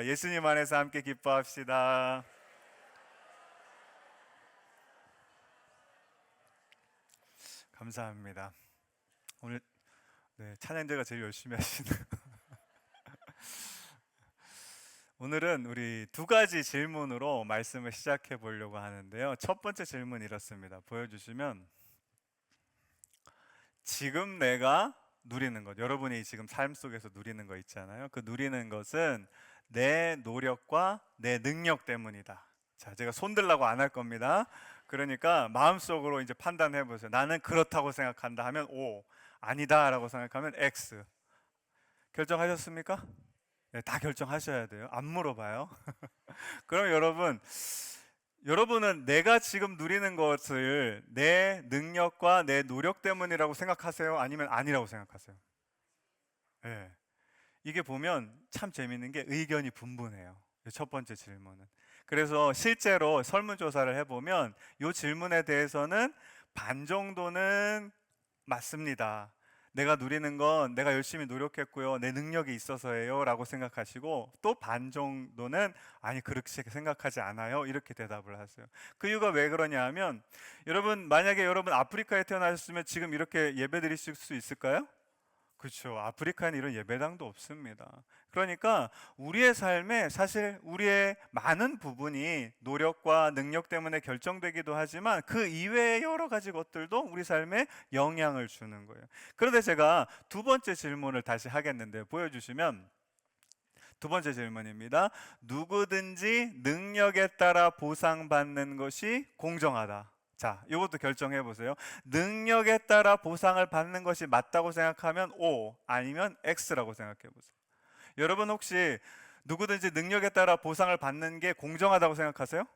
예수님 안에서 함께 기뻐합시다. 감사합니다. 오늘 찬양대가 제일 열심히 하시네요. 오늘은 우리 두 가지 질문으로 말씀을 시작해 보려고 하는데요. 첫 번째 질문 이렇습니다. 보여주시면, 지금 내가 누리는 것, 여러분이 지금 삶 속에서 누리는 거 있잖아요. 그 누리는 것은 내 노력과 내 능력 때문이다. 자, 제가 손들라고 안 할 겁니다. 그러니까 마음속으로 이제 판단해 보세요. 나는 그렇다고 생각한다 하면 O, 아니다 라고 생각하면 X. 결정하셨습니까? 네, 다 결정하셔야 돼요. 안 물어봐요. 그럼 여러분은 내가 지금 누리는 것을 내 능력과 내 노력 때문이라고 생각하세요? 아니면 아니라고 생각하세요? 네. 이게 보면 참 재밌는 게 의견이 분분해요. 첫 번째 질문은. 그래서 실제로 설문조사를 해보면 이 질문에 대해서는 반 정도는 맞습니다. 내가 누리는 건 내가 열심히 노력했고요, 내 능력이 있어서예요 라고 생각하시고, 또 반 정도는 아니 그렇게 생각하지 않아요 이렇게 대답을 하세요. 그 이유가 왜 그러냐 하면, 만약에 여러분 아프리카에 태어나셨으면 지금 이렇게 예배 드리실 수 있을까요? 그렇죠. 아프리카는 이런 예배당도 없습니다. 그러니까 우리의 삶에 사실 우리의 많은 부분이 노력과 능력 때문에 결정되기도 하지만 그 이외의 여러 가지 것들도 우리 삶에 영향을 주는 거예요. 그런데 제가 두 번째 질문을 다시 하겠는데, 보여주시면 두 번째 질문입니다. 누구든지 능력에 따라 보상받는 것이 공정하다. 자, 이것도 결정해 보세요. 능력에 따라 보상을 받는 것이 맞다고 생각하면 O, 아니면 X라고 생각해 보세요. 여러분 혹시 누구든지 능력에 따라 보상을 받는 게 공정하다고 생각하세요?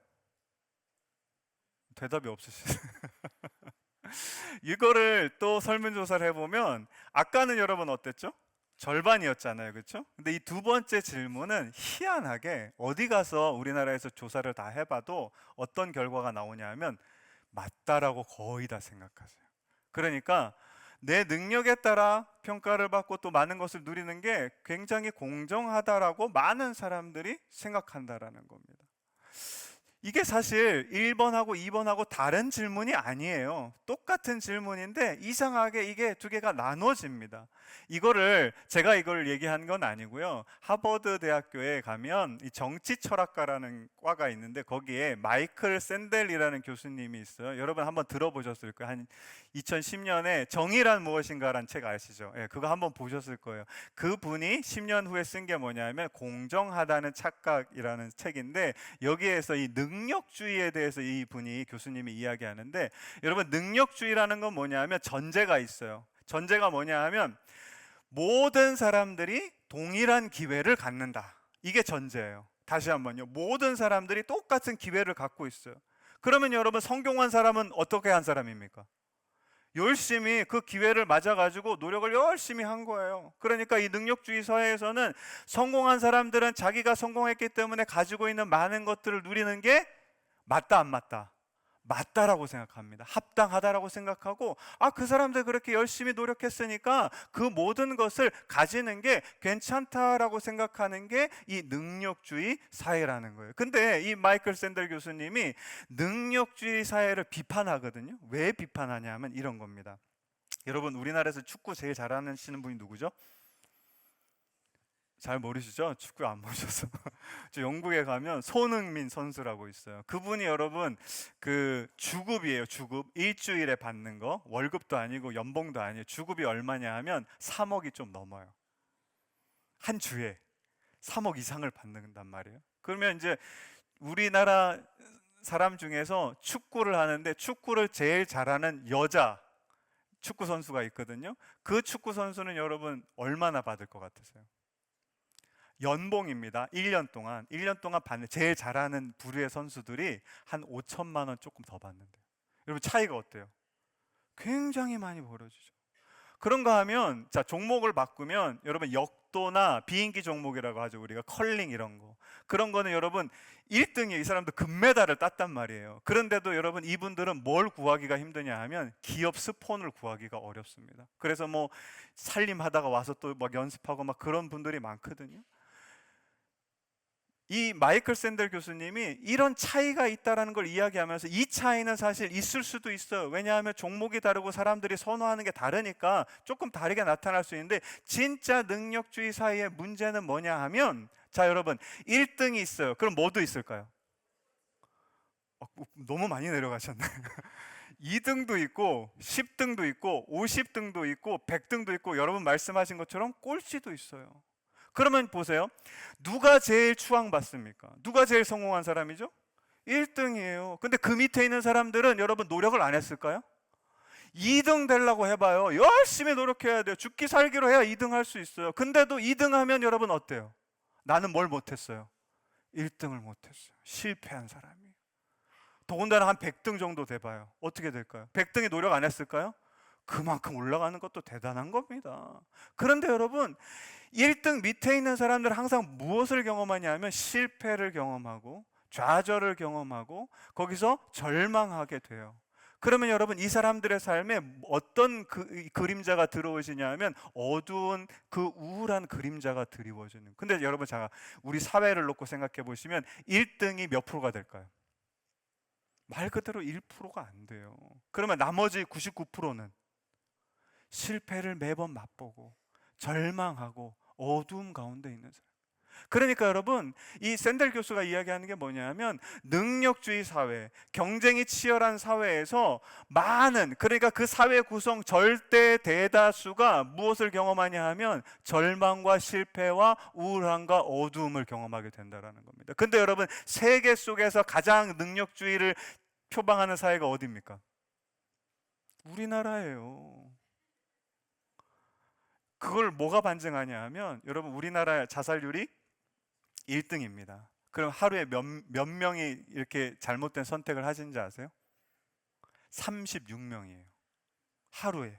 대답이 없으시죠? 이거를 또 설문조사를 해보면 아까는 여러분 어땠죠? 절반이었잖아요, 그렇죠? 근데 이 두 번째 질문은 희한하게 어디 가서 우리나라에서 조사를 다 해봐도 어떤 결과가 나오냐 하면 맞다라고 거의 다 생각하세요. 그러니까 내 능력에 따라 평가를 받고 또 많은 것을 누리는 게 굉장히 공정하다라고 많은 사람들이 생각한다라는 겁니다. 이게 사실 1번하고 2번하고 다른 질문이 아니에요. 똑같은 질문인데 이상하게 이게 두 개가 나눠집니다. 제가 이걸 얘기한 건 아니고요. 하버드 대학교에 가면 이 정치 철학과라는 과가 있는데 거기에 마이클 샌델이라는 교수님이 있어요. 여러분 한번 들어보셨을 거예요. 한 2010년에 정의란 무엇인가라는 책 아시죠? 예, 그거 한번 보셨을 거예요. 그분이 10년 후에 쓴 게 뭐냐면 공정하다는 착각이라는 책인데, 여기에서 이 능력주의에 대해서 이 분이 교수님이 이야기하는데, 여러분 능력주의라는 건 뭐냐 면 전제가 있어요. 전제가 뭐냐 하면 모든 사람들이 동일한 기회를 갖는다. 이게 전제예요. 다시 한번요. 모든 사람들이 똑같은 기회를 갖고 있어요. 그러면 여러분 성공한 사람은 어떻게 한 사람입니까? 열심히 그 기회를 맞아가지고 노력을 열심히 한 거예요. 그러니까 이 능력주의 사회에서는 성공한 사람들은 자기가 성공했기 때문에 가지고 있는 많은 것들을 누리는 게 맞다 안 맞다? 맞다라고 생각합니다. 합당하다라고 생각하고, 그 사람들 그렇게 열심히 노력했으니까 그 모든 것을 가지는 게 괜찮다라고 생각하는 게 이 능력주의 사회라는 거예요. 근데 이 마이클 샌델 교수님이 능력주의 사회를 비판하거든요. 왜 비판하냐면 이런 겁니다. 여러분 우리나라에서 축구 제일 잘하시는 분이 누구죠? 잘 모르시죠? 축구 안 보셔서. 저 영국에 가면 손흥민 선수라고 있어요. 그분이 여러분 그 주급이에요. 주급 일주일에 받는 거, 월급도 아니고 연봉도 아니에요. 주급이 얼마냐 하면 3억이 좀 넘어요. 한 주에 3억 이상을 받는단 말이에요. 그러면 이제 우리나라 사람 중에서 축구를 하는데 축구를 제일 잘하는 여자 축구 선수가 있거든요. 그 축구 선수는 여러분 얼마나 받을 것 같으세요? 연봉입니다. 1년 동안 받는 제일 잘하는 부류의 선수들이 한 5천만 원 조금 더 받는데요. 여러분 차이가 어때요? 굉장히 많이 벌어지죠. 그런가 하면 자, 종목을 바꾸면 여러분 역도나 비인기 종목이라고 하죠. 우리가 컬링 이런 거. 그런 거는 여러분 1등이에요. 이 사람도 금메달을 땄단 말이에요. 그런데도 여러분 이분들은 뭘 구하기가 힘드냐 하면 기업 스폰을 구하기가 어렵습니다. 그래서 뭐 살림하다가 와서 또 막 연습하고 막 그런 분들이 많거든요. 이 마이클 샌델 교수님이 이런 차이가 있다라는 걸 이야기하면서 이 차이는 사실 있을 수도 있어요. 왜냐하면 종목이 다르고 사람들이 선호하는 게 다르니까 조금 다르게 나타날 수 있는데, 진짜 능력주의 사이의 문제는 뭐냐 하면, 자 여러분 1등이 있어요. 그럼 뭐도 있을까요? 너무 많이 내려가셨네. 2등도 있고 10등도 있고 50등도 있고 100등도 있고 여러분 말씀하신 것처럼 꼴찌도 있어요. 그러면 보세요. 누가 제일 추앙받습니까? 누가 제일 성공한 사람이죠? 1등이에요. 근데 그 밑에 있는 사람들은 여러분 노력을 안 했을까요? 2등 되려고 해봐요. 열심히 노력해야 돼요. 죽기 살기로 해야 2등 할 수 있어요. 근데도 2등 하면 여러분 어때요? 나는 뭘 못했어요? 1등을 못했어요. 실패한 사람이에요. 더군다나 한 100등 정도 돼봐요. 어떻게 될까요? 100등이 노력 안 했을까요? 그만큼 올라가는 것도 대단한 겁니다. 그런데 여러분 1등 밑에 있는 사람들은 항상 무엇을 경험하냐면 실패를 경험하고 좌절을 경험하고 거기서 절망하게 돼요. 그러면 여러분 이 사람들의 삶에 어떤 그림자가 들어오시냐면 어두운 그 우울한 그림자가 드리워지는. 근데 여러분 자 우리 사회를 놓고 생각해 보시면 1등이 몇 프로가 될까요? 말 그대로 1%가 안 돼요. 그러면 나머지 99%는 실패를 매번 맛보고 절망하고 어두움 가운데 있는 사람. 그러니까 여러분 이 샌델 교수가 이야기하는 게 뭐냐면 능력주의 사회, 경쟁이 치열한 사회에서 많은, 그러니까 그 사회 구성 절대 대다수가 무엇을 경험하냐 하면 절망과 실패와 우울함과 어두움을 경험하게 된다는 겁니다. 근데 여러분 세계 속에서 가장 능력주의를 표방하는 사회가 어디입니까? 우리나라예요. 그걸 뭐가 반증하냐 하면 여러분 우리나라 자살률이 1등입니다. 그럼 하루에 몇 명이 이렇게 잘못된 선택을 하시는지 아세요? 36명이에요. 하루에.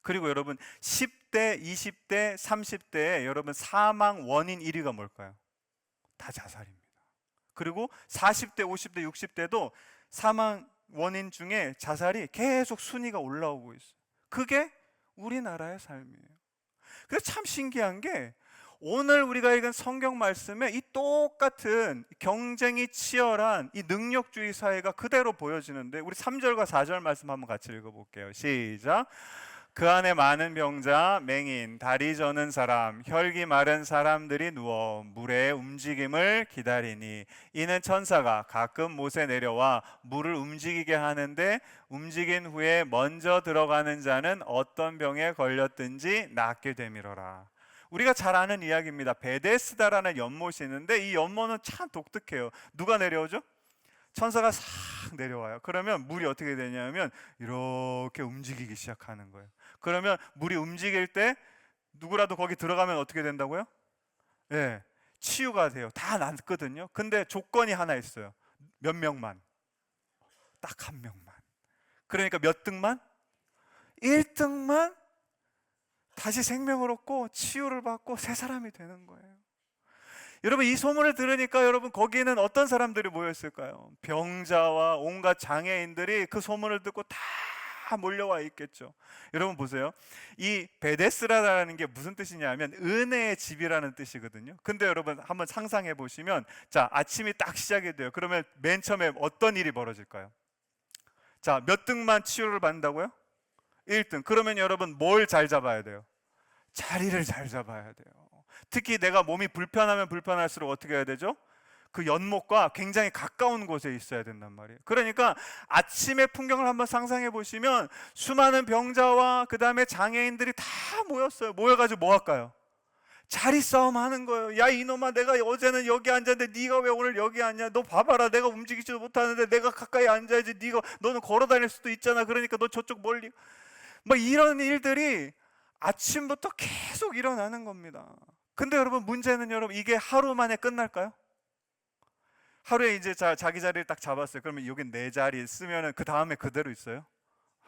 그리고 여러분 10대, 20대, 30대에 여러분 사망 원인 1위가 뭘까요? 다 자살입니다. 그리고 40대, 50대, 60대도 사망 원인 중에 자살이 계속 순위가 올라오고 있어요. 그게 우리나라의 삶이에요. 그래서 참 신기한 게 오늘 우리가 읽은 성경 말씀에 이 똑같은 경쟁이 치열한 이 능력주의 사회가 그대로 보여지는데, 우리 3절과 4절 말씀 한번 같이 읽어볼게요. 시작. 그 안에 많은 병자, 맹인, 다리 저는 사람, 혈기 마른 사람들이 누워 물의 움직임을 기다리니 이는 천사가 가끔 못에 내려와 물을 움직이게 하는데 움직인 후에 먼저 들어가는 자는 어떤 병에 걸렸든지 낫게 되미러라. 우리가 잘 아는 이야기입니다. 베데스다라는 연못이 있는데 이 연못은 참 독특해요. 누가 내려오죠? 천사가 싹 내려와요. 그러면 물이 어떻게 되냐면 이렇게 움직이기 시작하는 거예요. 그러면 물이 움직일 때 누구라도 거기 들어가면 어떻게 된다고요? 네, 치유가 돼요. 다 낫거든요. 근데 조건이 하나 있어요. 몇 명만? 딱 한 명만. 그러니까 몇 등만? 1등만 다시 생명을 얻고 치유를 받고 새 사람이 되는 거예요. 여러분 이 소문을 들으니까 여러분 거기에는 어떤 사람들이 모였을까요? 병자와 온갖 장애인들이 그 소문을 듣고 다 몰려와 있겠죠. 여러분 보세요. 이 베데스라라는 게 무슨 뜻이냐면 은혜의 집이라는 뜻이거든요. 근데 여러분 한번 상상해 보시면 자 아침이 딱 시작이 돼요. 그러면 맨 처음에 어떤 일이 벌어질까요? 자 몇 등만 치유를 받는다고요? 1등. 그러면 여러분 뭘 잘 잡아야 돼요? 자리를 잘 잡아야 돼요. 특히 내가 몸이 불편하면 불편할수록 어떻게 해야 되죠? 그 연못과 굉장히 가까운 곳에 있어야 된단 말이에요. 그러니까 아침의 풍경을 한번 상상해 보시면 수많은 병자와 그 다음에 장애인들이 다 모였어요. 모여가지고 뭐 할까요? 자리 싸움 하는 거예요. 야 이놈아, 내가 어제는 여기 앉았는데 네가 왜 오늘 여기 앉냐? 너 봐봐라, 내가 움직이지도 못하는데 내가 가까이 앉아야지. 너는 걸어 다닐 수도 있잖아. 그러니까 너 저쪽 멀리. 뭐 이런 일들이 아침부터 계속 일어나는 겁니다. 근데 여러분 문제는 여러분 이게 하루 만에 끝날까요? 하루에 이제 자기 자리를 딱 잡았어요. 그러면 여기 내 자리 쓰면은 그 다음에 그대로 있어요?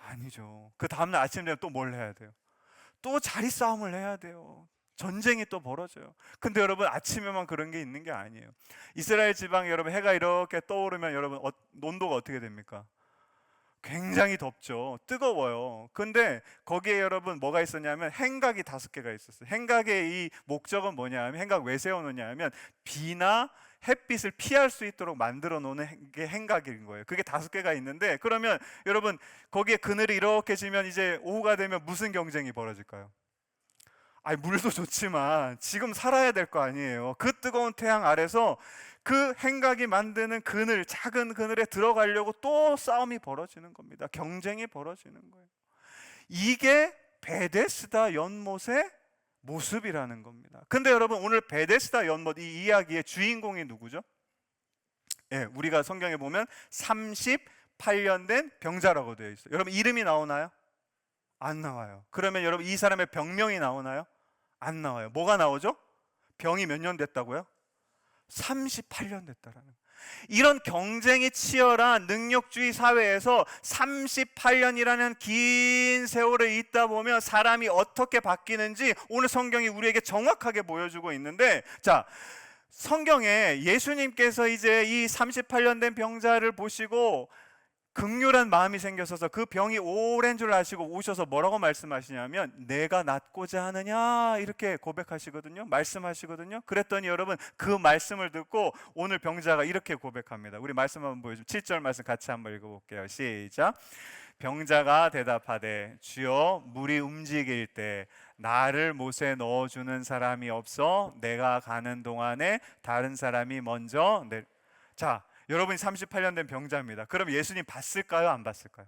아니죠. 그 다음날 아침 되면 또 뭘 해야 돼요? 또 자리 싸움을 해야 돼요. 전쟁이 또 벌어져요. 근데 여러분 아침에만 그런 게 있는 게 아니에요. 이스라엘 지방 여러분 해가 이렇게 떠오르면 여러분 온도가 어떻게 됩니까? 굉장히 덥죠. 뜨거워요. 근데 거기에 여러분 뭐가 있었냐면 행각이 5개가 있었어요. 행각의 이 목적은 뭐냐면, 행각 왜 세워놓냐면 비나 햇빛을 피할 수 있도록 만들어 놓는 게 행각인 거예요. 그게 5개가 있는데, 그러면 여러분 거기에 그늘이 이렇게 지면 이제 오후가 되면 무슨 경쟁이 벌어질까요? 아니, 물도 좋지만 지금 살아야 될 거 아니에요. 그 뜨거운 태양 아래서 그 행각이 만드는 그늘, 작은 그늘에 들어가려고 또 싸움이 벌어지는 겁니다. 경쟁이 벌어지는 거예요. 이게 베데스다 연못의 모습이라는 겁니다. 근데 여러분 오늘 베데스다 연못 이 이야기의 주인공이 누구죠? 예, 우리가 성경에 보면 38년 된 병자라고 되어 있어요. 여러분 이름이 나오나요? 안 나와요. 그러면 여러분 이 사람의 병명이 나오나요? 안 나와요. 뭐가 나오죠? 병이 몇 년 됐다고요? 38년 됐다라는 거예요. 이런 경쟁이 치열한 능력주의 사회에서 38년이라는 긴 세월을 있다 보면 사람이 어떻게 바뀌는지 오늘 성경이 우리에게 정확하게 보여주고 있는데, 자, 성경에 예수님께서 이제 이 38년 된 병자를 보시고 극률한 마음이 생겨서 그 병이 오랜 줄 아시고 오셔서 뭐라고 말씀하시냐면 내가 낫고자 하느냐 이렇게 고백하시거든요. 말씀하시거든요. 그랬더니 여러분 그 말씀을 듣고 오늘 병자가 이렇게 고백합니다. 우리 말씀 한번 보여주면 7절 말씀 같이 한번 읽어볼게요. 시작. 병자가 대답하되 주여 물이 움직일 때 나를 못에 넣어주는 사람이 없어 내가 가는 동안에 다른 사람이 먼저 자, 여러분이 38년 된 병자입니다. 그럼 예수님 봤을까요? 안 봤을까요?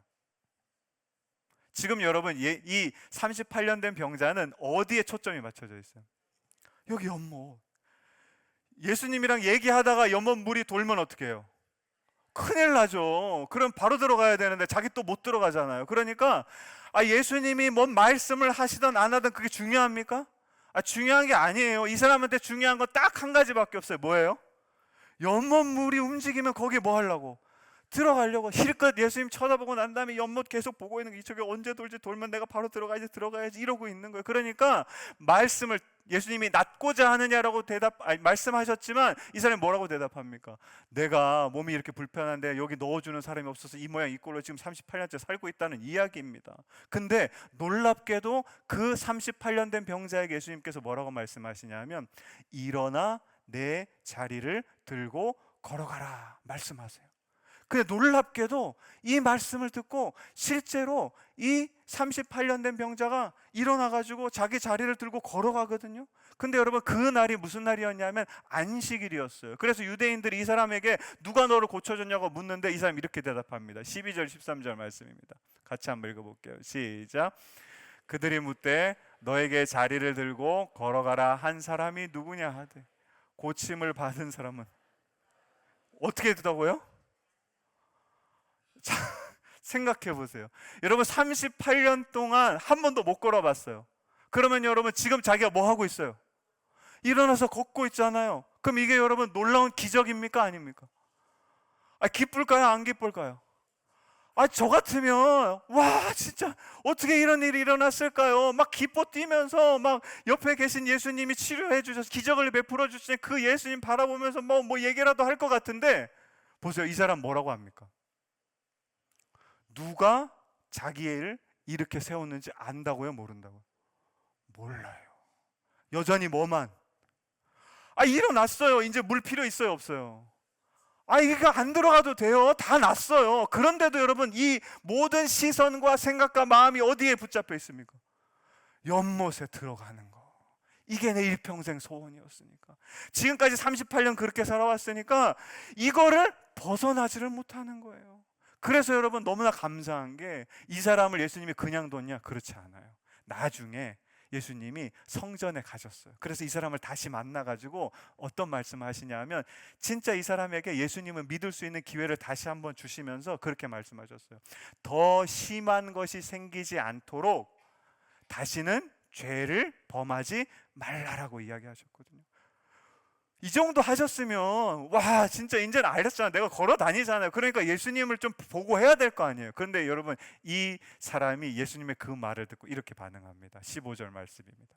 지금 여러분 이 38년 된 병자는 어디에 초점이 맞춰져 있어요? 여기 연못. 예수님이랑 얘기하다가 연못 물이 돌면 어떻게 해요? 큰일 나죠. 그럼 바로 들어가야 되는데 자기 또 못 들어가잖아요. 그러니까 예수님이 뭔 말씀을 하시든 안 하든 그게 중요합니까? 중요한 게 아니에요. 이 사람한테 중요한 건 딱 한 가지밖에 없어요. 뭐예요? 연못 물이 움직이면 거기에 뭐 하려고? 들어가려고. 실컷 예수님 쳐다보고 난 다음에 연못 계속 보고 있는 게 저게 언제 돌지, 돌면 내가 바로 들어가야지 이러고 있는 거예요. 그러니까 말씀을 예수님이 낫고자 하느냐라고 말씀하셨지만 이 사람이 뭐라고 대답합니까? 내가 몸이 이렇게 불편한데 여기 넣어주는 사람이 없어서 이 모양 이 꼴로 지금 38년째 살고 있다는 이야기입니다. 근데 놀랍게도 그 38년 된 병자에게 예수님께서 뭐라고 말씀하시냐면 일어나 내 자리를 들고 걸어가라 말씀하세요. 근데 놀랍게도 이 말씀을 듣고 실제로 이 38년 된 병자가 일어나가지고 자기 자리를 들고 걸어가거든요. 근데 여러분 그 날이 무슨 날이었냐면 안식일이었어요. 그래서 유대인들이 이 사람에게 누가 너를 고쳐줬냐고 묻는데 이 사람이 이렇게 대답합니다. 12절 13절 말씀입니다. 같이 한번 읽어볼게요. 시작. 그들이 묻되 너에게 자리를 들고 걸어가라 한 사람이 누구냐 하되 고침을 받은 사람은 어떻게 되다고요? 자, 생각해 보세요. 여러분 38년 동안 한 번도 못 걸어봤어요. 그러면 여러분 지금 자기가 뭐 하고 있어요? 일어나서 걷고 있잖아요. 그럼 이게 여러분 놀라운 기적입니까? 아닙니까? 기쁠까요? 안 기쁠까요? 저 같으면 와 진짜 어떻게 이런 일이 일어났을까요? 막 기뻐 뛰면서 막 옆에 계신 예수님이 치료해 주셔서 기적을 베풀어 주시니 그 예수님 바라보면서 뭐 얘기라도 할 것 같은데 보세요. 이 사람 뭐라고 합니까? 누가 자기의 일을 이렇게 세웠는지 안다고요? 모른다고요? 몰라요. 여전히 뭐만 일어났어요. 이제 물 필요 있어요? 없어요? 이거 안 들어가도 돼요. 다 났어요. 그런데도 여러분 이 모든 시선과 생각과 마음이 어디에 붙잡혀 있습니까? 연못에 들어가는 거. 이게 내 일평생 소원이었으니까. 지금까지 38년 그렇게 살아왔으니까 이거를 벗어나지를 못하는 거예요. 그래서 여러분 너무나 감사한 게 이 사람을 예수님이 그냥 뒀냐? 그렇지 않아요. 나중에 예수님이 성전에 가셨어요. 그래서 이 사람을 다시 만나가지고 어떤 말씀을 하시냐면 진짜 이 사람에게 예수님을 믿을 수 있는 기회를 다시 한번 주시면서 그렇게 말씀하셨어요. 더 심한 것이 생기지 않도록 다시는 죄를 범하지 말라라고 이야기하셨거든요. 이 정도 하셨으면 와 진짜 이제는 알았잖아. 내가 걸어 다니잖아요. 그러니까 예수님을 좀 보고 해야 될 거 아니에요. 그런데 여러분 이 사람이 예수님의 그 말을 듣고 이렇게 반응합니다. 15절 말씀입니다.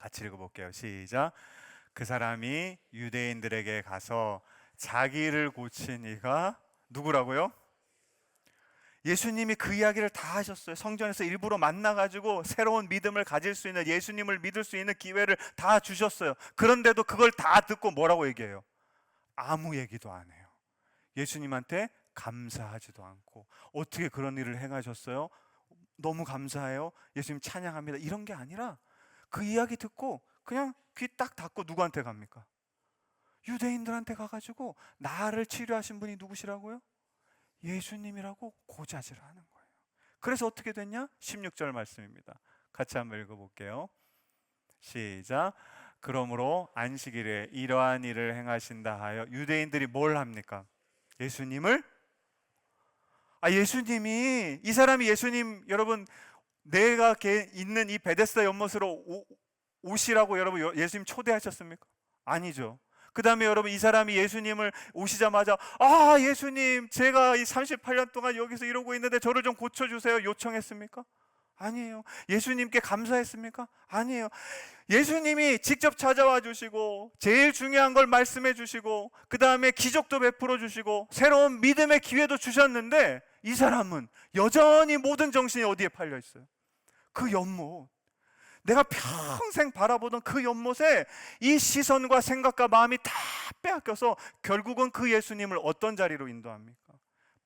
같이 읽어볼게요. 시작. 그 사람이 유대인들에게 가서 자기를 고친 이가 누구라고요? 예수님이 그 이야기를 다 하셨어요. 성전에서 일부러 만나가지고 새로운 믿음을 가질 수 있는, 예수님을 믿을 수 있는 기회를 다 주셨어요. 그런데도 그걸 다 듣고 뭐라고 얘기해요? 아무 얘기도 안 해요. 예수님한테 감사하지도 않고, 어떻게 그런 일을 행하셨어요? 너무 감사해요. 예수님 찬양합니다. 이런 게 아니라 그 이야기 듣고 그냥 귀 딱 닫고 누구한테 갑니까? 유대인들한테 가가지고 나를 치료하신 분이 누구시라고요? 예수님이라고 고자질을 하는 거예요. 그래서 어떻게 됐냐? 16절 말씀입니다. 같이 한번 읽어볼게요. 시작. 그러므로 안식일에 이러한 일을 행하신다 하여 유대인들이 뭘 합니까? 예수님이 이 사람이 예수님, 여러분, 내가 있는 이 베데스다 연못으로 오시라고 여러분 예수님 초대하셨습니까? 아니죠. 그 다음에 여러분, 이 사람이 예수님을 오시자마자 예수님, 제가 이 38년 동안 여기서 이러고 있는데 저를 좀 고쳐주세요 요청했습니까? 아니에요. 예수님께 감사했습니까? 아니에요. 예수님이 직접 찾아와 주시고 제일 중요한 걸 말씀해 주시고 그 다음에 기적도 베풀어 주시고 새로운 믿음의 기회도 주셨는데, 이 사람은 여전히 모든 정신이 어디에 팔려 있어요? 그 연못, 내가 평생 바라보던 그 연못에 이 시선과 생각과 마음이 다 빼앗겨서 결국은 그 예수님을 어떤 자리로 인도합니까?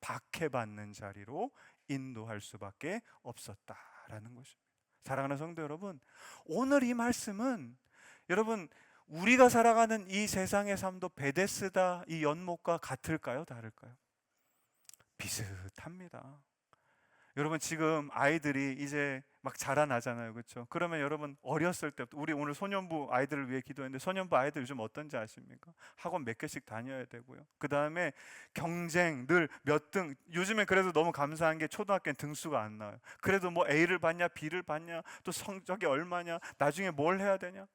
박해받는 자리로 인도할 수밖에 없었다라는 것입니다. 사랑하는 성도 여러분, 오늘 이 말씀은 여러분, 우리가 살아가는 이 세상의 삶도 베데스다 이 연못과 같을까요? 다를까요? 비슷합니다. 여러분, 지금 아이들이 이제 막 자라나잖아요, 그렇죠? 그러면 여러분, 어렸을 때부터, 우리 오늘 소년부 아이들을 위해 기도했는데 소년부 아이들 요즘 어떤지 아십니까? 학원 몇 개씩 다녀야 되고요. 그 다음에 경쟁 늘 몇 등. 요즘에 그래도 너무 감사한 게 초등학교는 등수가 안 나와요. 그래도 뭐 A를 받냐 B를 받냐, 또 성적이 얼마냐, 나중에 뭘 해야 되냐,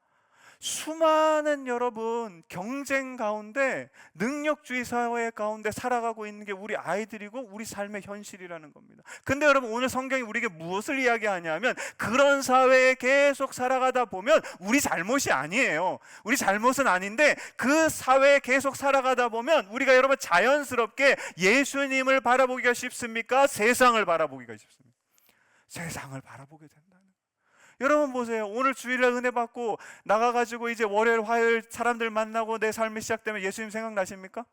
수많은 여러분 경쟁 가운데, 능력주의 사회 가운데 살아가고 있는 게 우리 아이들이고 우리 삶의 현실이라는 겁니다. 근데 여러분, 오늘 성경이 우리에게 무엇을 이야기하냐면, 그런 사회에 계속 살아가다 보면 우리 잘못이 아니에요. 우리 잘못은 아닌데 그 사회에 계속 살아가다 보면 우리가 여러분 자연스럽게 예수님을 바라보기가 쉽습니까? 세상을 바라보기가 쉽습니까? 세상을 바라보게 된다는. 여러분 보세요. 오늘 주일날 은혜 받고 나가가지고 이제 월요일 화요일 사람들 만나고 내 삶이 시작되면 예수님 생각나십니까?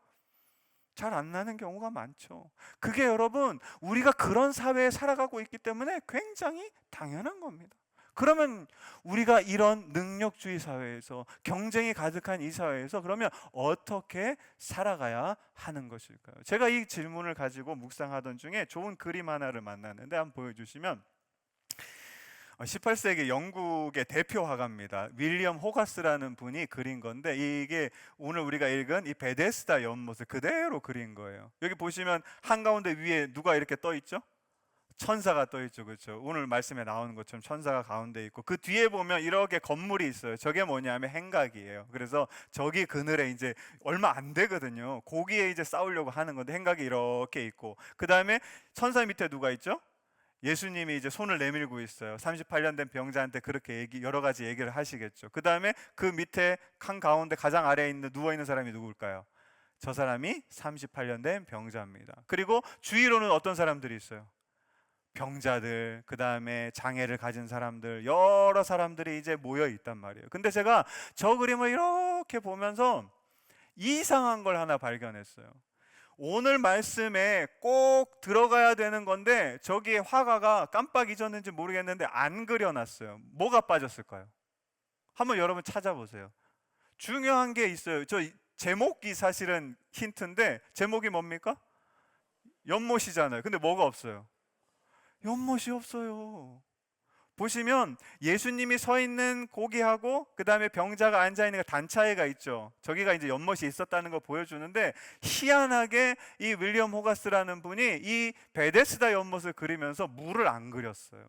잘 안 나는 경우가 많죠. 그게 여러분, 우리가 그런 사회에 살아가고 있기 때문에 굉장히 당연한 겁니다. 그러면 우리가 이런 능력주의 사회에서, 경쟁이 가득한 이 사회에서 그러면 어떻게 살아가야 하는 것일까요? 제가 이 질문을 가지고 묵상하던 중에 좋은 그림 하나를 만났는데, 한번 보여주시면, 18세기 영국의 대표 화가입니다. 윌리엄 호가스라는 분이 그린 건데, 이게 오늘 우리가 읽은 이 베데스다 연못을 그대로 그린 거예요. 여기 보시면 한가운데 위에 누가 이렇게 떠 있죠? 천사가 떠 있죠, 그렇죠? 오늘 말씀에 나오는 것처럼 천사가 가운데 있고, 그 뒤에 보면 이렇게 건물이 있어요. 저게 뭐냐면 행각이에요. 그래서 저기 그늘에 이제 얼마 안 되거든요. 거기에 이제 싸우려고 하는 건데 행각이 이렇게 있고, 그 다음에 천사 밑에 누가 있죠? 예수님이 이제 손을 내밀고 있어요. 38년 된 병자한테 그렇게 여러 가지 얘기를 하시겠죠. 그 다음에 그 밑에 한 가운데 가장 아래에 있는 누워있는 사람이 누굴까요? 저 사람이 38년 된 병자입니다. 그리고 주위로는 어떤 사람들이 있어요? 병자들, 그 다음에 장애를 가진 사람들, 여러 사람들이 이제 모여 있단 말이에요. 근데 제가 저 그림을 이렇게 보면서 이상한 걸 하나 발견했어요. 오늘 말씀에 꼭 들어가야 되는 건데 저기에 화가가 깜빡 잊었는지 모르겠는데 안 그려놨어요. 뭐가 빠졌을까요? 한번 여러분 찾아보세요. 중요한 게 있어요. 저 제목이 사실은 힌트인데, 제목이 뭡니까? 연못이잖아요. 근데 뭐가 없어요? 연못이 없어요. 보시면 예수님이 서 있는 고기하고 그 다음에 병자가 앉아 있는 단차이가 있죠. 저기가 이제 연못이 있었다는 걸 보여주는데, 희한하게 이 윌리엄 호가스라는 분이 이 베데스다 연못을 그리면서 물을 안 그렸어요.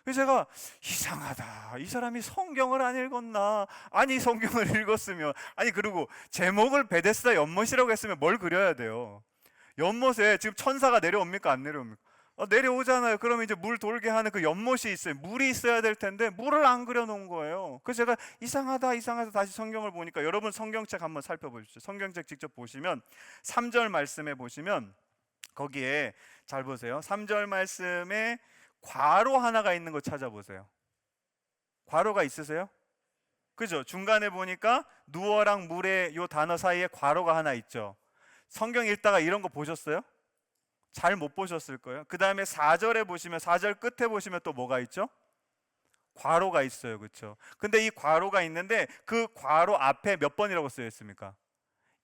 그래서 제가 이상하다, 이 사람이 성경을 안 읽었나? 아니, 성경을 읽었으면, 아니, 그리고 제목을 베데스다 연못이라고 했으면 뭘 그려야 돼요? 연못에 지금 천사가 내려옵니까? 안 내려옵니까? 내려오잖아요. 그러면 이제 물 돌게 하는 그 연못이 있어요. 물이 있어야 될 텐데 물을 안 그려놓은 거예요. 그래서 제가 이상하다 다시 성경을 보니까, 여러분 성경책 한번 살펴보십시오. 성경책 직접 보시면 3절 말씀에 보시면 거기에 잘 보세요. 3절 말씀에 괄호 하나가 있는 거 찾아보세요. 괄호가 있으세요? 그죠? 중간에 보니까 누워랑 물의 요 단어 사이에 괄호가 하나 있죠. 성경 읽다가 이런 거 보셨어요? 잘 못 보셨을 거예요. 그 다음에 4절에 보시면, 4절 끝에 보시면 또 뭐가 있죠? 괄호가 있어요. 그렇죠? 근데 이 괄호가 있는데 그 괄호 앞에 몇 번이라고 쓰여 있습니까?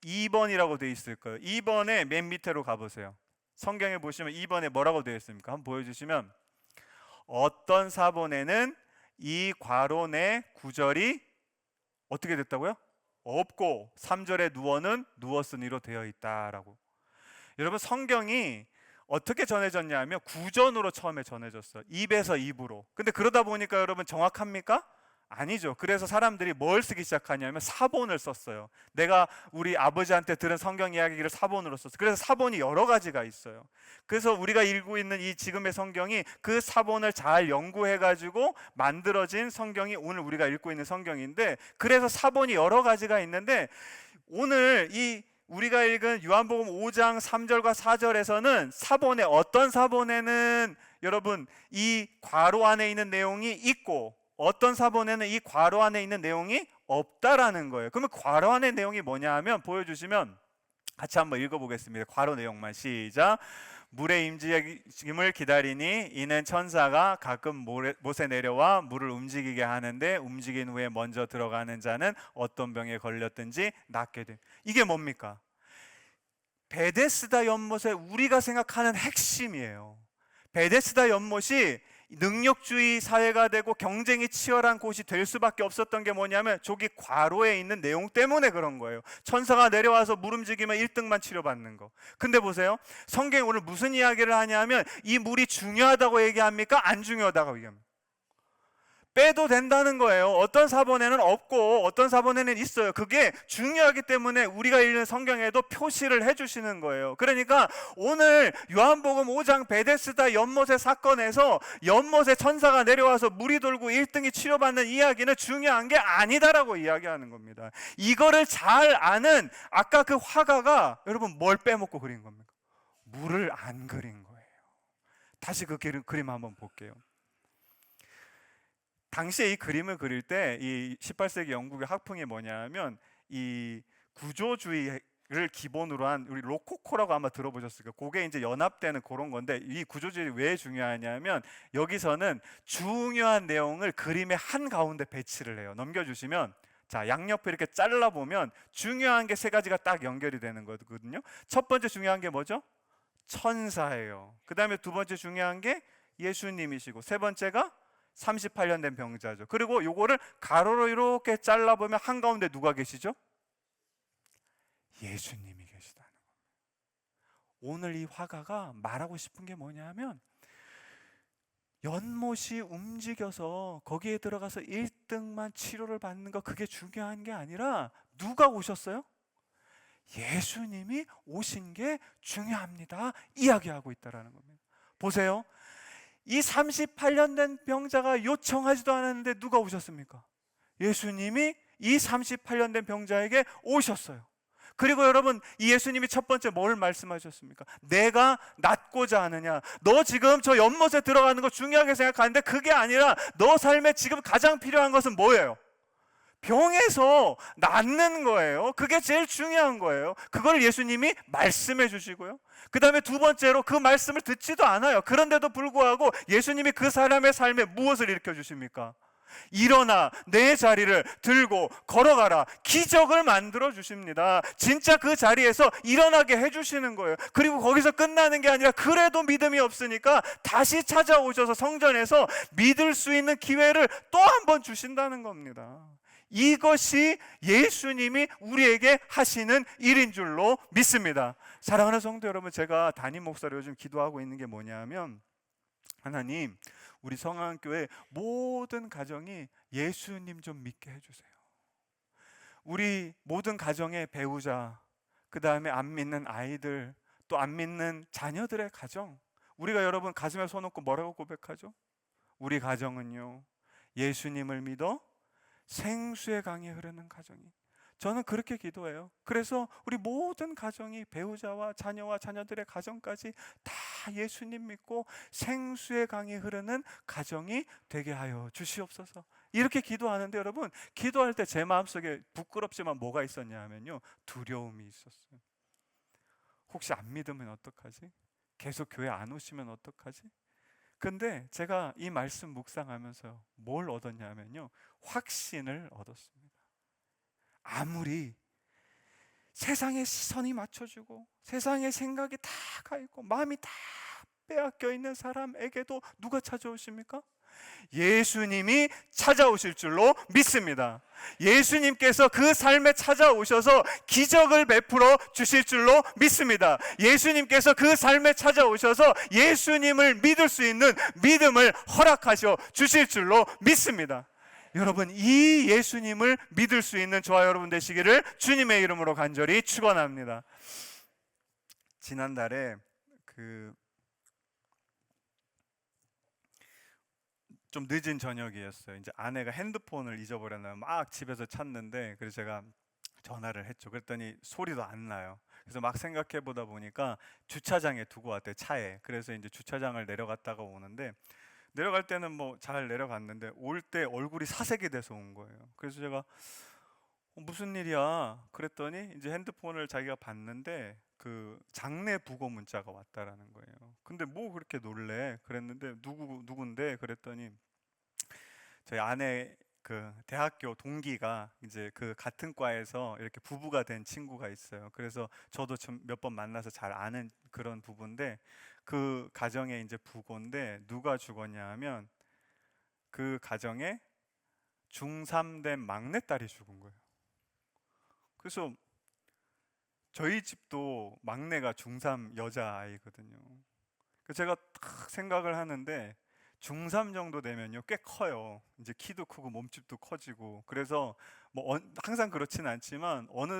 2번이라고 되어 있을 거예요. 2번에 맨 밑으로 가보세요. 성경에 보시면 2번에 뭐라고 되어 있습니까? 한번 보여주시면, 어떤 사본에는 이 괄호 내 구절이 어떻게 됐다고요? 없고 3절에 누워는 누웠으니로 되어 있다라고. 여러분 성경이 어떻게 전해졌냐 하면 구전으로 처음에 전해졌어요. 입에서 입으로. 근데 그러다 보니까 여러분 정확합니까? 아니죠. 그래서 사람들이 뭘 쓰기 시작하냐면 사본을 썼어요. 내가 우리 아버지한테 들은 성경 이야기를 사본으로 썼어요. 그래서 사본이 여러 가지가 있어요. 그래서 우리가 읽고 있는 이 지금의 성경이 그 사본을 잘 연구해 가지고 만들어진 성경이 오늘 우리가 읽고 있는 성경인데, 그래서 사본이 여러 가지가 있는데, 오늘 이 우리가 읽은 요한복음 5장 3절과 4절에서는 사본에, 어떤 사본에는 여러분 이 괄호 안에 있는 내용이 있고 어떤 사본에는 이 괄호 안에 있는 내용이 없다라는 거예요. 그러면 괄호 안에 내용이 뭐냐 하면, 보여주시면 같이 한번 읽어보겠습니다. 괄호 내용만 시작. 물의 임직임을 기다리니 이는 천사가 가끔 못에 내려와 물을 움직이게 하는데 움직인 후에 먼저 들어가는 자는 어떤 병에 걸렸든지 낫게 돼. 이게 뭡니까? 베데스다 연못의 우리가 생각하는 핵심이에요. 베데스다 연못이 능력주의 사회가 되고 경쟁이 치열한 곳이 될 수밖에 없었던 게 뭐냐면 저기 괄호에 있는 내용 때문에 그런 거예요. 천사가 내려와서 물 움직이면 1등만 치료받는 거. 근데 보세요, 성경이 오늘 무슨 이야기를 하냐면 이 물이 중요하다고 얘기합니까? 안 중요하다고 얘기합니까? 빼도 된다는 거예요. 어떤 사본에는 없고 어떤 사본에는 있어요. 그게 중요하기 때문에 우리가 읽는 성경에도 표시를 해주시는 거예요. 그러니까 오늘 요한복음 5장 베데스다 연못의 사건에서 연못에 천사가 내려와서 물이 돌고 1등이 치료받는 이야기는 중요한 게 아니다라고 이야기하는 겁니다. 이거를 잘 아는 아까 그 화가가 여러분 뭘 빼먹고 그린 겁니까? 물을 안 그린 거예요. 다시 그 그림 한번 볼게요. 당시에 이 그림을 그릴 때 이 18세기 영국의 학풍이 뭐냐면 이 구조주의를 기본으로 한, 우리 로코코라고 아마 들어보셨을 거예요. 그게 이제 연합되는 그런 건데, 이 구조주의 왜 중요하냐면 여기서는 중요한 내용을 그림의 한 가운데 배치를 해요. 넘겨주시면, 자, 양옆에 이렇게 잘라보면 중요한 게 세 가지가 딱 연결이 되는 거거든요. 첫 번째 중요한 게 뭐죠? 천사예요. 그 다음에 두 번째 중요한 게 예수님이시고, 세 번째가 38년 된 병자죠. 그리고 요거를 가로로 이렇게 잘라보면 한가운데 누가 계시죠? 예수님이 계시다는 겁니다. 오늘 이 화가가 말하고 싶은 게 뭐냐면 연못이 움직여서 거기에 들어가서 1등만 치료를 받는 거, 그게 중요한 게 아니라 누가 오셨어요? 예수님이 오신 게 중요합니다 이야기하고 있다는 겁니다. 보세요, 이 38년 된 병자가 요청하지도 않았는데 누가 오셨습니까? 예수님이 이 38년 된 병자에게 오셨어요. 그리고 여러분, 이 예수님이 첫 번째 뭘 말씀하셨습니까? 내가 낫고자 하느냐? 너 지금 저 연못에 들어가는 거 중요하게 생각하는데 그게 아니라 너 삶에 지금 가장 필요한 것은 뭐예요? 병에서 낫는 거예요. 그게 제일 중요한 거예요. 그걸 예수님이 말씀해 주시고요, 그 다음에 두 번째로 그 말씀을 듣지도 않아요. 그런데도 불구하고 예수님이 그 사람의 삶에 무엇을 일으켜 주십니까? 일어나 내 자리를 들고 걸어가라. 기적을 만들어 주십니다. 진짜 그 자리에서 일어나게 해주시는 거예요. 그리고 거기서 끝나는 게 아니라 그래도 믿음이 없으니까 다시 찾아오셔서 성전에서 믿을 수 있는 기회를 또 한 번 주신다는 겁니다. 이것이 예수님이 우리에게 하시는 일인 줄로 믿습니다. 사랑하는 성도 여러분, 제가 담임 목사로 요즘 기도하고 있는 게 뭐냐면, 하나님, 우리 성안교회 모든 가정이 예수님 좀 믿게 해주세요. 우리 모든 가정의 배우자, 그 다음에 안 믿는 아이들, 또 안 믿는 자녀들의 가정, 우리가 여러분 가슴에 손 얹고 뭐라고 고백하죠? 우리 가정은요, 예수님을 믿어 생수의 강이 흐르는 가정이. 저는 그렇게 기도해요. 그래서 우리 모든 가정이, 배우자와 자녀와 자녀들의 가정까지 다 예수님 믿고 생수의 강이 흐르는 가정이 되게 하여 주시옵소서. 이렇게 기도하는데 여러분, 기도할 때 제 마음속에 부끄럽지만 뭐가 있었냐 하면요, 두려움이 있었어요. 혹시 안 믿으면 어떡하지? 계속 교회 안 오시면 어떡하지? 근데 제가 이 말씀 묵상하면서 뭘 얻었냐면요, 확신을 얻었습니다. 아무리 세상의 시선이 맞춰주고 세상의 생각이 다 가 있고 마음이 다 빼앗겨 있는 사람에게도 누가 찾아오십니까? 예수님이 찾아오실 줄로 믿습니다. 예수님께서 그 삶에 찾아오셔서 기적을 베풀어 주실 줄로 믿습니다. 예수님께서 그 삶에 찾아오셔서 예수님을 믿을 수 있는 믿음을 허락하셔 주실 줄로 믿습니다. 여러분, 이 예수님을 믿을 수 있는 저와 여러분 되시기를 주님의 이름으로 간절히 축원합니다. 지난달에 좀 늦은 저녁이었어요. 이제 아내가 핸드폰을 잊어버렸나요? 막 집에서 찾는데, 그래서 제가 전화를 했죠. 그랬더니 소리도 안 나요. 그래서 막 생각해 보다 보니까 주차장에 두고 왔대요, 차에. 그래서 이제 주차장을 내려갔다가 오는데, 내려갈 때는 뭐 잘 내려갔는데 올 때 얼굴이 사색이 돼서 온 거예요. 그래서 제가 무슨 일이야? 그랬더니 이제 핸드폰을 자기가 봤는데 그 장례 부고 문자가 왔다라는 거예요. 근데 뭐 그렇게 놀래? 그랬는데 누군데? 그랬더니 저희 아내 그 대학교 동기가 이제 그 같은 과에서 이렇게 부부가 된 친구가 있어요. 그래서 저도 좀 몇 번 만나서 잘 아는 그런 부부인데, 그 가정에 이제 부고인데 누가 죽었냐 하면 그 가정에 중3 된 막내딸이 죽은 거예요. 그래서 저희 집도 막내가 중3 여자아이거든요. 그래서 제가 딱 생각을 하는데 중3 정도 되면요 꽤 커요. 이제 키도 크고 몸집도 커지고. 그래서 뭐 항상 그렇진 않지만 어느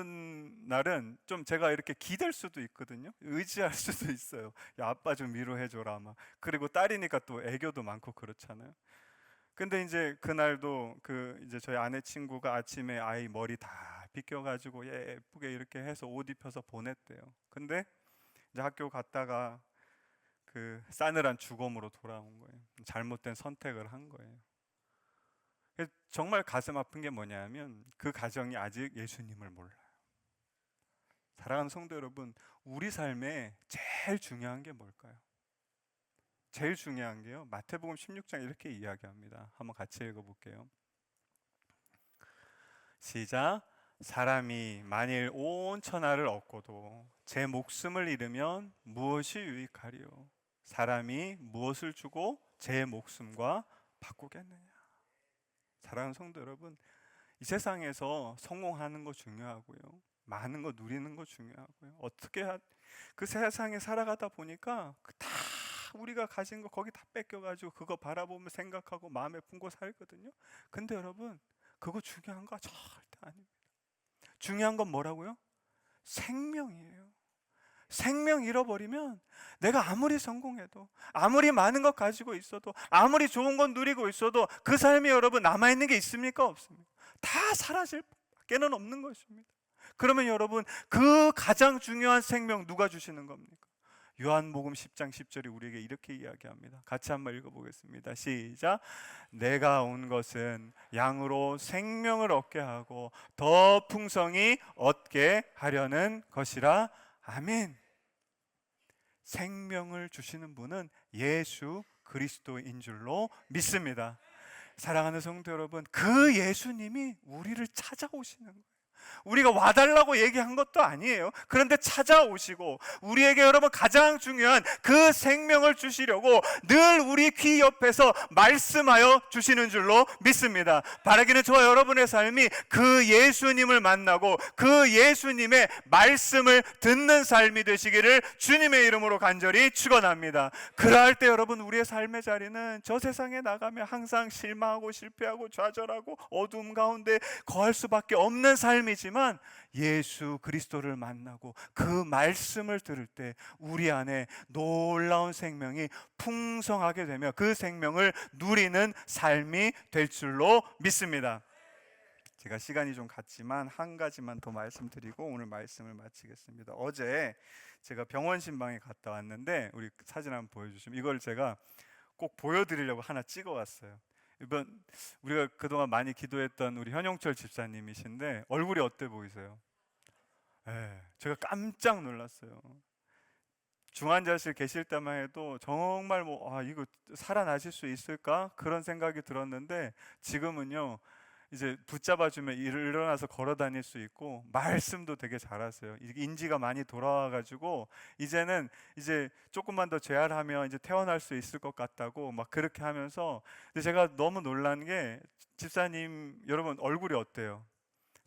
날은 좀 제가 이렇게 기댈 수도 있거든요. 의지할 수도 있어요. 야, 아빠 좀 위로해줘라 막. 그리고 딸이니까 또 애교도 많고 그렇잖아요. 근데 이제 그날도 그 이제 저희 아내 친구가 아침에 아이 머리 다 빗겨가지고 예쁘게 이렇게 해서 옷 입혀서 보냈대요. 근데 이제 학교 갔다가 그 싸늘한 죽음으로 돌아온 거예요. 잘못된 선택을 한 거예요. 정말 가슴 아픈 게 뭐냐면 그 가정이 아직 예수님을 몰라요. 사랑하는 성도 여러분, 우리 삶에 제일 중요한 게 뭘까요? 제일 중요한 게요, 마태복음 16장 이렇게 이야기합니다. 한번 같이 읽어볼게요. 시작. 사람이 만일 온 천하를 얻고도 제 목숨을 잃으면 무엇이 유익하리요? 사람이 무엇을 주고 제 목숨과 바꾸겠느냐? 사랑하는 성도 여러분, 이 세상에서 성공하는 거 중요하고요, 많은 거 누리는 거 중요하고요, 그 세상에 살아가다 보니까 다 우리가 가진 거 거기 다 뺏겨가지고 그거 바라보며 생각하고 마음에 품고 살거든요. 근데 여러분, 그거 중요한 거 절대 아닙니다. 중요한 건 뭐라고요? 생명이에요. 생명 잃어버리면 내가 아무리 성공해도, 아무리 많은 것 가지고 있어도, 아무리 좋은 건 누리고 있어도 그 삶이 여러분 남아있는 게 있습니까? 없습니까? 다 사라질 밖에는 없는 것입니다. 그러면 여러분, 그 가장 중요한 생명 누가 주시는 겁니까? 요한복음 10장 10절이 우리에게 이렇게 이야기합니다. 같이 한번 읽어보겠습니다. 시작. 내가 온 것은 양으로 생명을 얻게 하고 더 풍성히 얻게 하려는 것이라. 아멘. 생명을 주시는 분은 예수 그리스도인 줄로 믿습니다. 사랑하는 성도 여러분, 그 예수님이 우리를 찾아오시는 거예요. 우리가 와달라고 얘기한 것도 아니에요. 그런데 찾아오시고 우리에게 여러분 가장 중요한 그 생명을 주시려고 늘 우리 귀 옆에서 말씀하여 주시는 줄로 믿습니다. 바라기는 저와 여러분의 삶이 그 예수님을 만나고 그 예수님의 말씀을 듣는 삶이 되시기를 주님의 이름으로 간절히 축원합니다. 그러할 때 여러분, 우리의 삶의 자리는 저 세상에 나가면 항상 실망하고 실패하고 좌절하고 어두움 가운데 거할 수밖에 없는 삶이 생명이지만 예수 그리스도를 만나고 그 말씀을 들을 때 우리 안에 놀라운 생명이 풍성하게 되며 그 생명을 누리는 삶이 될 줄로 믿습니다. 제가 시간이 좀 갔지만 한 가지만 더 말씀드리고 오늘 말씀을 마치겠습니다. 어제 제가 병원 신방에 갔다 왔는데 우리 사진 한번 보여주시면, 이걸 제가 꼭 보여드리려고 하나 찍어왔어요. 이번 우리가 그동안 많이 기도했던 우리 현용철 집사님이신데 얼굴이 어때 보이세요? 제가 깜짝 놀랐어요. 중환자실 계실 때만 해도 정말 이거 살아나실 수 있을까? 그런 생각이 들었는데 지금은요, 이제 붙잡아주면 일어나서 걸어 다닐 수 있고 말씀도 되게 잘하세요. 인지가 많이 돌아와가지고 이제는 이제 조금만 더 재활하면 이제 퇴원할 수 있을 것 같다고 막 그렇게 하면서. 근데 제가 너무 놀란 게, 집사님 여러분 얼굴이 어때요?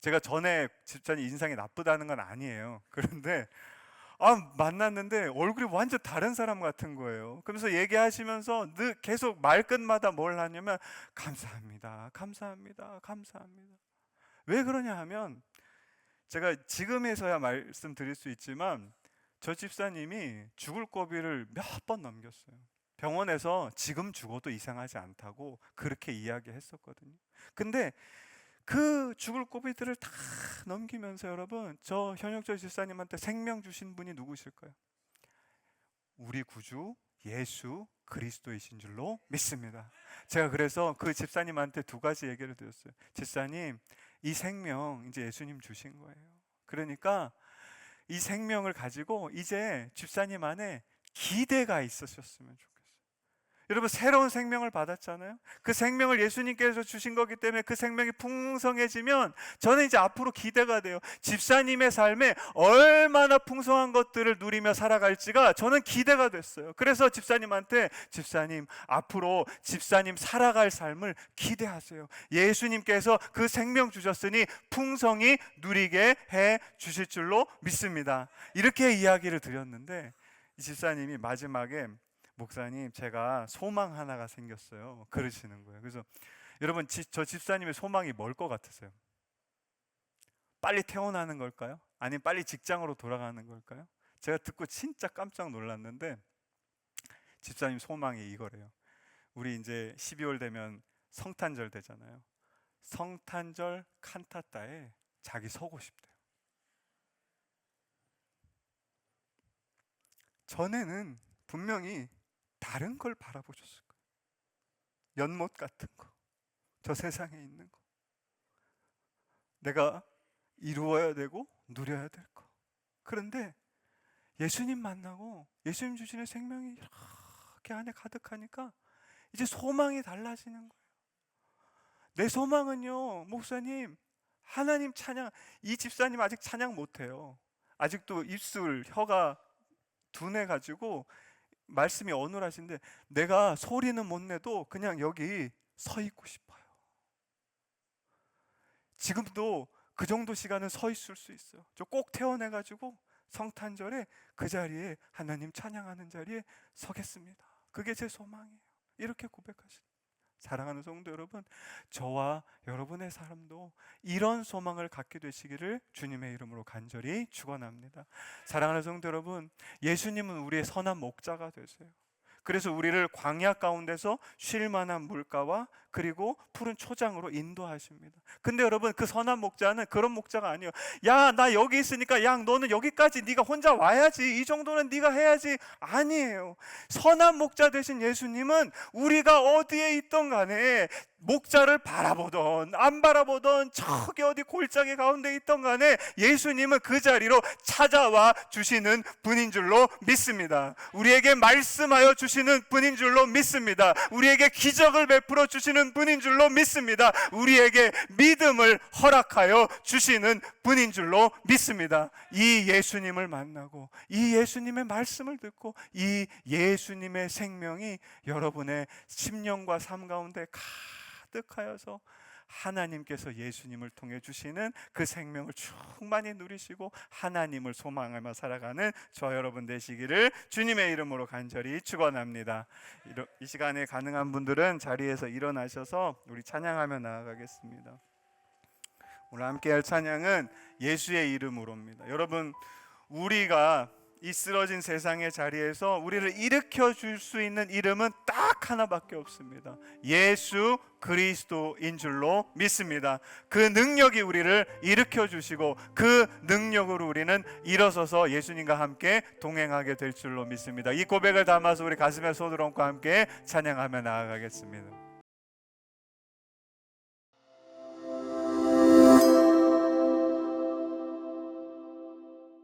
제가 전에 집사님 인상이 나쁘다는 건 아니에요. 그런데 만났는데 얼굴이 완전 다른 사람 같은 거예요. 그러면서 얘기하시면서 계속 말끝마다 뭘 하냐면 감사합니다, 감사합니다, 감사합니다. 왜 그러냐 하면, 제가 지금에서야 말씀드릴 수 있지만 저 집사님이 죽을 고비를 몇 번 넘겼어요. 병원에서 지금 죽어도 이상하지 않다고 그렇게 이야기했었거든요. 근데 그 죽을 고비들을 다 넘기면서 여러분, 저 현역절 집사님한테 생명 주신 분이 누구실까요? 우리 구주 예수 그리스도이신 줄로 믿습니다. 제가 그래서 그 집사님한테 두 가지 얘기를 드렸어요. 집사님, 이 생명 이제 예수님 주신 거예요. 그러니까 이 생명을 가지고 이제 집사님 안에 기대가 있으셨으면 좋겠어요. 여러분, 새로운 생명을 받았잖아요. 그 생명을 예수님께서 주신 거기 때문에 그 생명이 풍성해지면 저는 이제 앞으로 기대가 돼요. 집사님의 삶에 얼마나 풍성한 것들을 누리며 살아갈지가 저는 기대가 됐어요. 그래서 집사님한테, 집사님 앞으로 집사님 살아갈 삶을 기대하세요. 예수님께서 그 생명 주셨으니 풍성히 누리게 해 주실 줄로 믿습니다. 이렇게 이야기를 드렸는데 이 집사님이 마지막에, 목사님 제가 소망 하나가 생겼어요, 그러시는 거예요. 그래서 여러분, 저 집사님의 소망이 뭘 것 같으세요? 빨리 퇴원하는 걸까요? 아니면 빨리 직장으로 돌아가는 걸까요? 제가 듣고 진짜 깜짝 놀랐는데 집사님 소망이 이거래요. 우리 이제 12월 되면 성탄절 되잖아요. 성탄절 칸타타에 자기 서고 싶대요. 전에는 분명히 다른 걸 바라보셨을 거예요. 연못 같은 거, 저 세상에 있는 거, 내가 이루어야 되고 누려야 될 거. 그런데 예수님 만나고 예수님 주시는 생명이 이렇게 안에 가득하니까 이제 소망이 달라지는 거예요. 내 소망은요, 목사님, 하나님 찬양. 이 집사님 아직 찬양 못해요. 아직도 입술, 혀가 둔해가지고 말씀이 어눌하신데, 내가 소리는 못 내도 그냥 여기 서 있고 싶어요. 지금도 그 정도 시간은 서 있을 수 있어요. 저 꼭 태어나가지고 성탄절에 그 자리에, 하나님 찬양하는 자리에 서겠습니다. 그게 제 소망이에요. 이렇게 고백하십니다. 사랑하는 성도 여러분, 저와 여러분의 삶도 이런 소망을 갖게 되시기를 주님의 이름으로 간절히 축원합니다. 사랑하는 성도 여러분, 예수님은 우리의 선한 목자가 되세요. 그래서 우리를 광야 가운데서 쉴 만한 물가와 그리고 푸른 초장으로 인도하십니다. 근데 여러분, 그 선한 목자는 그런 목자가 아니에요. 야, 나 여기 있으니까 양 너는 여기까지 네가 혼자 와야지, 이 정도는 네가 해야지. 아니에요. 선한 목자 되신 예수님은 우리가 어디에 있던 간에, 목자를 바라보던 안 바라보던 저기 어디 골짜기 가운데 있던 간에 예수님은 그 자리로 찾아와 주시는 분인 줄로 믿습니다. 우리에게 말씀하여 주시는 분인 줄로 믿습니다. 우리에게 기적을 베풀어 주시는 분인 줄로 믿습니다. 우리에게 믿음을 허락하여 주시는 분인 줄로 믿습니다. 이 예수님을 만나고 이 예수님의 말씀을 듣고 이 예수님의 생명이 여러분의 심령과 삶 가운데 가득하여서 하나님께서 예수님을 통해 주시는 그 생명을 충만히 누리시고 하나님을 소망하며 살아가는 저 여러분 되시기를 주님의 이름으로 간절히 축원합니다. 이 시간에 가능한 분들은 자리에서 일어나셔서 우리 찬양하며 나아가겠습니다. 오늘 함께할 찬양은 예수의 이름으로입니다. 여러분, 우리가 이 쓰러진 세상의 자리에서 우리를 일으켜 줄 수 있는 이름은 딱 하나밖에 없습니다. 예수 그리스도인 줄로 믿습니다. 그 능력이 우리를 일으켜 주시고 그 능력으로 우리는 일어서서 예수님과 함께 동행하게 될 줄로 믿습니다. 이 고백을 담아서 우리 가슴에 손을 얹고 함께 찬양하며 나아가겠습니다.